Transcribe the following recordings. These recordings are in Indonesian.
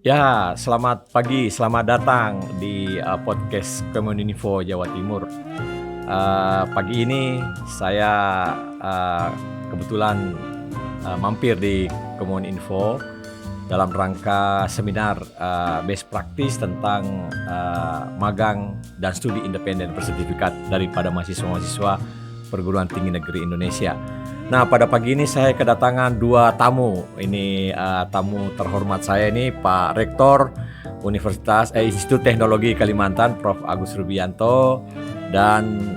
Ya, selamat pagi, selamat datang di podcast Komuninfo Jawa Timur. Pagi ini saya uh, kebetulan mampir di Komuninfo dalam rangka seminar best practice tentang magang dan studi independen bersertifikat daripada mahasiswa-mahasiswa perguruan tinggi negeri Indonesia. Nah, pada pagi ini saya kedatangan dua tamu. Ini tamu terhormat saya ini Pak Rektor Institut Teknologi Kalimantan, Prof. Agus Rubianto, dan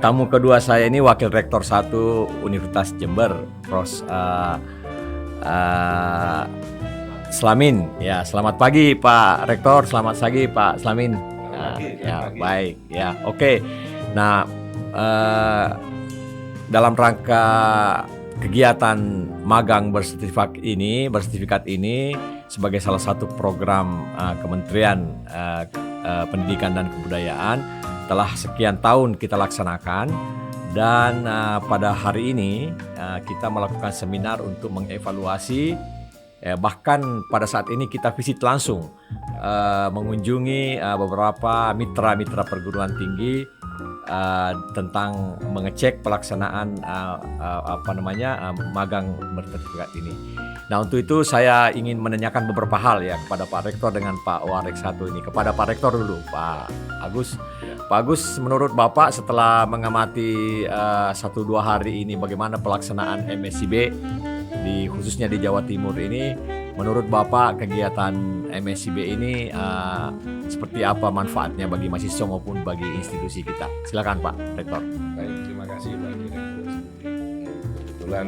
tamu kedua saya ini Wakil Rektor 1 Universitas Jember, Prof. Slamin. Ya, selamat pagi Pak Rektor, selamat pagi Pak Slamin. Baik. Ya, oke. Nah, dalam rangka kegiatan magang bersertifikat ini sebagai salah satu program Kementerian Pendidikan dan Kebudayaan telah sekian tahun kita laksanakan, dan pada hari ini kita melakukan seminar untuk mengevaluasi, bahkan pada saat ini kita visit langsung mengunjungi beberapa mitra-mitra perguruan tinggi tentang mengecek pelaksanaan magang bersertifikat ini. Nah, untuk itu saya ingin menanyakan beberapa hal ya kepada Pak Rektor dengan Pak Warek 1 ini. Kepada Pak Rektor dulu, Pak Agus. Pak Agus, menurut Bapak setelah mengamati 1-2 hari ini bagaimana pelaksanaan MSIB khususnya di Jawa Timur ini, menurut Bapak kegiatan MSIB ini seperti apa manfaatnya bagi mahasiswa maupun bagi institusi kita? Silakan Pak Rektor. Baik, terima kasih Pak Direktur. Kebetulan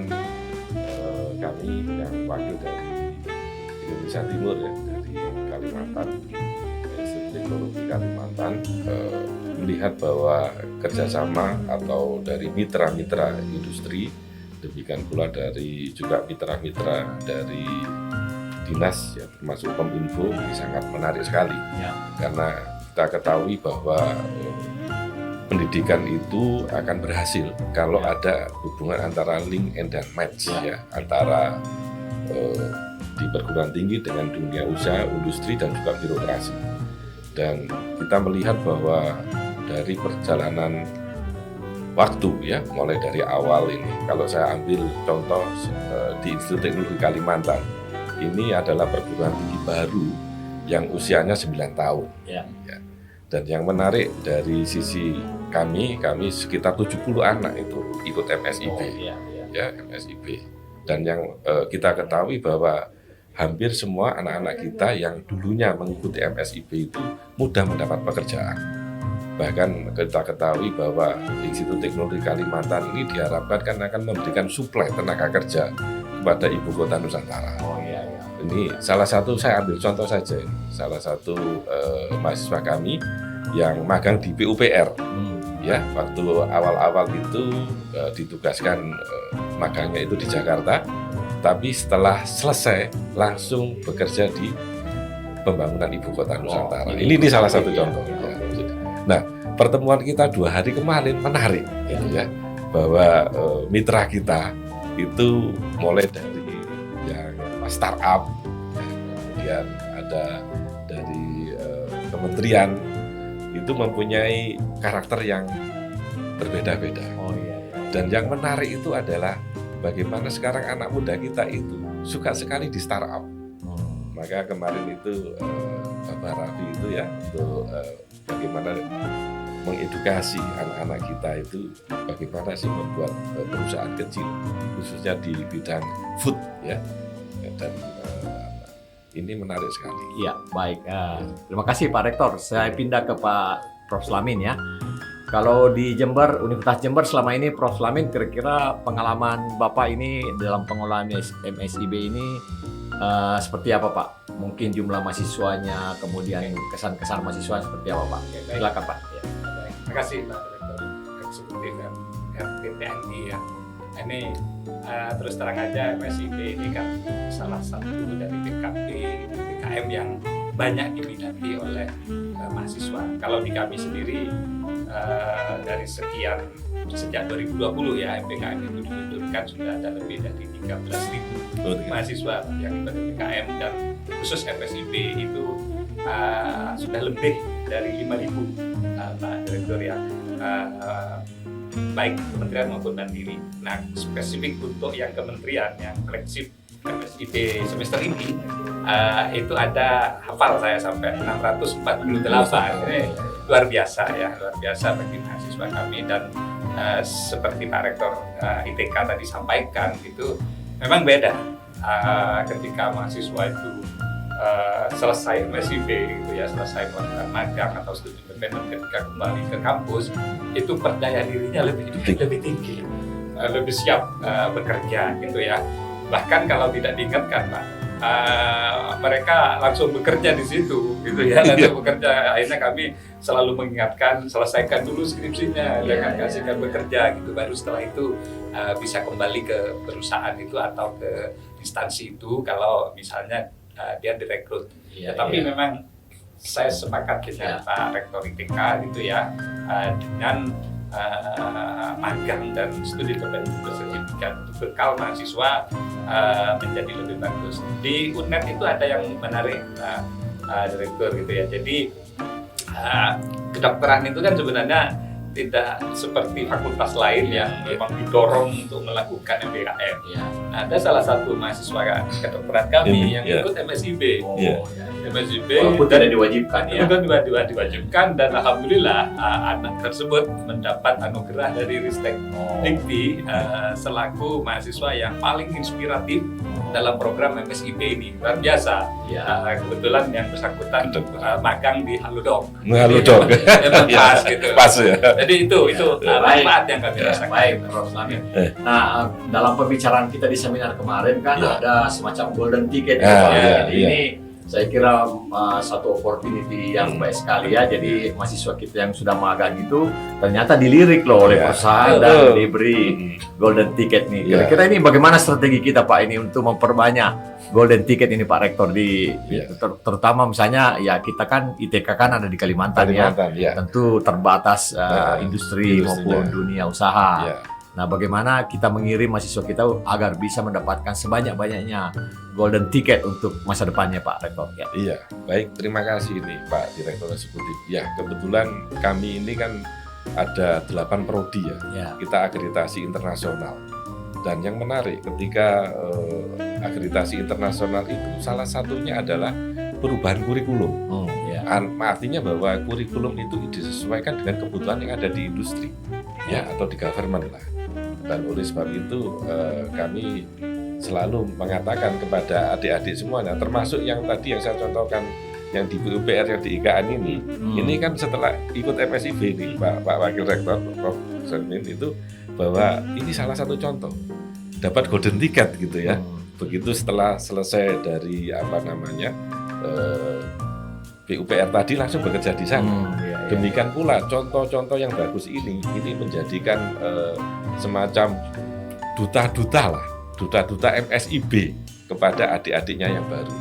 kami yang wakil dari Indonesia Timur ya, dari Kalimantan, Institut Teknologi Kalimantan, melihat bahwa kerjasama atau dari mitra-mitra industri, demikian pula dari juga mitra-mitra dari dinas ya, termasuk Kominfo, ini sangat menarik sekali ya. Karena kita ketahui bahwa pendidikan itu akan berhasil kalau ada hubungan antara link and dan match ya, antara di perguruan tinggi dengan dunia usaha, industri dan juga birokrasi. Dan kita melihat bahwa dari perjalanan waktu ya, mulai dari awal ini, kalau saya ambil contoh di Institut Teknologi Kalimantan, ini adalah perguruan tinggi baru yang usianya 9 tahun. Ya. Dan yang menarik dari sisi kami sekitar 70 anak itu ikut MSIB. Ya, MSIB. Dan yang kita ketahui bahwa hampir semua anak-anak kita yang dulunya mengikuti MSIB itu mudah mendapat pekerjaan. Bahkan kita ketahui bahwa Institut Teknologi Kalimantan ini diharapkan kan akan memberikan suplai tenaga kerja kepada ibu kota Nusantara. Ini salah satu, saya ambil contoh saja, salah satu mahasiswa kami yang magang di PUPR. Ya, waktu awal-awal itu ditugaskan magangnya itu di Jakarta, tapi setelah selesai langsung bekerja di pembangunan ibu kota Nusantara. Ini salah satu contoh. Ya. Nah, pertemuan kita 2 hari kemarin menarik, ya, bahwa mitra kita itu mulai dari yang startup, kemudian ada dari kementerian, itu mempunyai karakter yang berbeda-beda. Dan yang menarik itu adalah bagaimana sekarang anak muda kita itu suka sekali di startup. Maka kemarin itu Bapak Raffi itu ya, untuk bagaimana mengedukasi anak-anak kita itu bagaimana sih membuat perusahaan kecil khususnya di bidang food ya. Dan ini menarik sekali. Iya, baik. Terima kasih Pak Rektor. Saya pindah ke Pak Prof. Slamin ya. Kalau di Jember, Universitas Jember selama ini, Prof. Slamin, kira-kira pengalaman Bapak ini dalam pengelolaan MSIB ini seperti apa Pak? Mungkin jumlah mahasiswanya, kemudian kesan-kesan mahasiswa seperti apa Pak? Silakan Pak. Ya. Terima kasih Pak Direktur Eksekutif RPTNI ya. Ini terus terang aja MSIB ini kan salah satu dari BKM yang banyak diminati oleh mahasiswa. Kalau di kami sendiri dari sejak 2020 ya, MPKM itu diluncurkan sudah ada lebih dari 13.000 mahasiswa yang ikut MPKM, dan khusus FSIB itu sudah lebih dari 5.000 Pak Direktur ya, baik kementerian maupun mandiri. Nah, spesifik untuk yang kementerian yang flagship FSIB semester ini itu ada, hafal saya sampai 648. Ini luar biasa ya, luar biasa bagi mahasiswa kami. Dan seperti Pak Rektor ITK tadi sampaikan, itu memang beda ketika mahasiswa itu selesai MSIB gitu ya, selesai melakukan magang atau studi independen, ketika kembali ke kampus itu percaya dirinya lebih tinggi, lebih siap bekerja gitu ya. Bahkan kalau tidak diingatkan Pak, mereka langsung bekerja di situ gitu ya, langsung bekerja. Akhirnya kami selalu mengingatkan, selesaikan dulu skripsinya, jangan kasihkan bekerja gitu, baru setelah itu bisa kembali ke perusahaan itu atau ke instansi itu kalau misalnya dia direkrut. Tapi memang saya sepakat dengan Pak Rektor ITK gitu ya, dengan magang dan studi bersertifikat untuk bekal mahasiswa menjadi lebih bagus. Di UNED itu ada yang menarik Direktur gitu ya. Jadi kedokteran itu kan sebenarnya tidak seperti fakultas lain yang memang didorong untuk melakukan MBKM. Ada salah satu mahasiswa kedokteran kami yang ikut MSIB. MSIB tidak diwajibkan ya. Itu diwajibkan, dan alhamdulillah anak tersebut mendapat anugerah dari Ristek Dikti selaku mahasiswa yang paling inspiratif dalam program MSIB ini. Luar biasa. Kebetulan yang bersangkutan magang di Halodoc. Halodoc. Pas gitu. Pas ya. Jadi itu manfaat yang kami rasakan. Baik, Prof. Slamin. Nah, dalam pembicaraan kita di seminar kemarin kan ada semacam golden ticket. Jadi ini saya kira satu opportunity yang baik sekali ya. Jadi mahasiswa kita yang sudah magang itu ternyata dilirik loh oleh perusahaan dan diberi golden ticket nih. Kira-kira ini bagaimana strategi kita Pak ini untuk memperbanyak golden ticket ini Pak Rektor terutama misalnya ya kita kan ITK kan ada di Kalimantan ya. Tentu terbatas industri maupun dunia usaha. Nah, bagaimana kita mengirim mahasiswa kita agar bisa mendapatkan sebanyak-banyaknya golden ticket untuk masa depannya Pak Rektor? Iya, baik, terima kasih nih Pak Direktur Eksekutif. Ya, kebetulan kami ini kan ada 8 prodi ya. Kita akreditasi internasional. Dan yang menarik ketika akreditasi internasional itu salah satunya adalah perubahan kurikulum. Artinya bahwa kurikulum itu disesuaikan dengan kebutuhan yang ada di industri atau di government lah. Dan oleh sebab itu kami selalu mengatakan kepada adik-adik semuanya, termasuk yang tadi yang saya contohkan yang di PUPR yang di IKN ini kan setelah ikut MSIB nih Pak Wakil Rektor Prof. Slamin itu, bahwa ini salah satu contoh dapat golden ticket gitu ya. Begitu setelah selesai dari PUPR tadi langsung bekerja di sana. Demikian pula contoh-contoh yang bagus ini menjadikan semacam duta MSIB kepada adik-adiknya yang baru.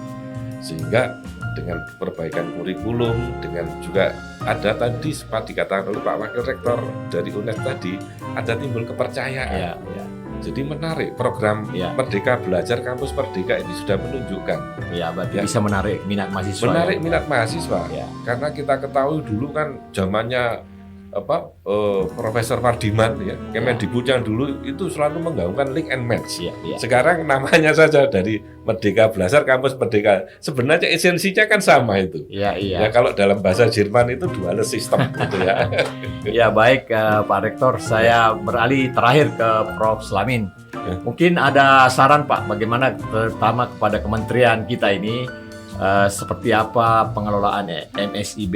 Sehingga dengan perbaikan kurikulum, dengan juga ada tadi sempat dikatakan oleh Pak Wakil Rektor dari UNED tadi, ada timbul kepercayaan. Jadi menarik program Merdeka Belajar Kampus Merdeka ini sudah menunjukkan. Berarti bisa menarik minat mahasiswa. Menarik minat mahasiswa. Karena kita ketahui dulu kan zamannya Profesor Pardiman Kemendikbud yang dulu itu selalu menggaungkan link and match. Sekarang namanya saja dari Merdeka Belajar Kampus Merdeka. Sebenarnya esensinya kan sama itu. Ya kalau dalam bahasa Jerman itu dual system gitu ya. Ya baik Pak Rektor, saya beralih terakhir ke Prof. Slamin. Mungkin ada saran Pak, bagaimana terutama kepada kementerian kita ini seperti apa pengelolaan MSIB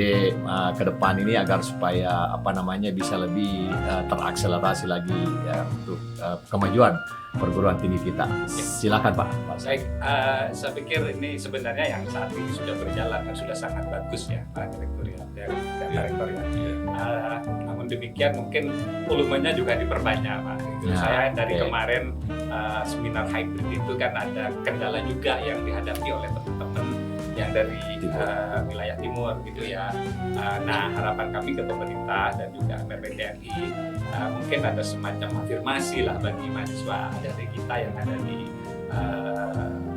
ke depan ini agar supaya bisa lebih terakselerasi lagi untuk kemajuan perguruan tinggi kita. Silakan Pak. Saya pikir ini sebenarnya yang saat ini sudah berjalan dan sudah sangat bagus ya Pak Direktur namun demikian mungkin volumenya juga diperbanyak Pak. Saya dari kemarin seminar hybrid itu kan ada kendala juga yang dihadapi oleh teman-teman yang dari wilayah timur gitu ya. Nah, harapan kami ke pemerintah dan juga MPTNI mungkin ada semacam afirmasi lah bagi mahasiswa dari kita yang ada di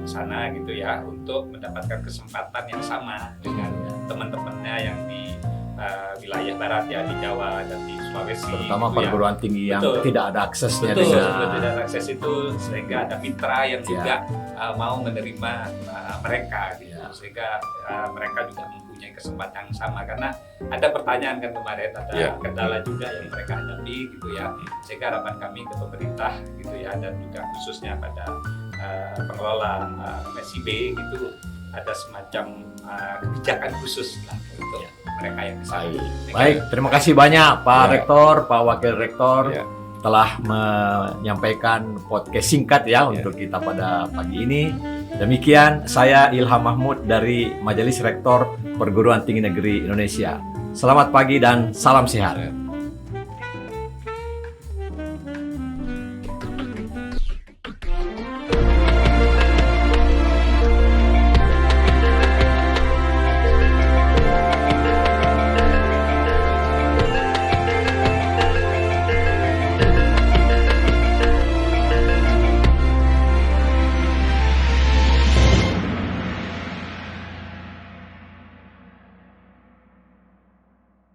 sana gitu ya, untuk mendapatkan kesempatan yang sama dengan teman-temannya yang di wilayah barat ya, di Jawa dan di Sulawesi, terutama gitu perguruan tinggi yang Betul. tidak ada aksesnya Betul, dengan tidak ada akses itu, sehingga ada mitra yang juga mau menerima mereka gitu, sehingga mereka juga mempunyai kesempatan yang sama. Karena ada pertanyaan kan kemarin, ada kendala juga yang mereka hadapi gitu ya, sehingga harapan kami ke pemerintah gitu ya, dan juga khususnya pada pengelola MSIB gitu, ada semacam kebijakan khusus lah untuk mereka yang bisa. Baik, terima kasih banyak Pak Rektor, Pak Wakil Rektor telah menyampaikan podcast singkat untuk kita pada pagi ini. Demikian saya Ilham Mahmud dari Majelis Rektor Perguruan Tinggi Negeri Indonesia. Selamat pagi dan salam sehat.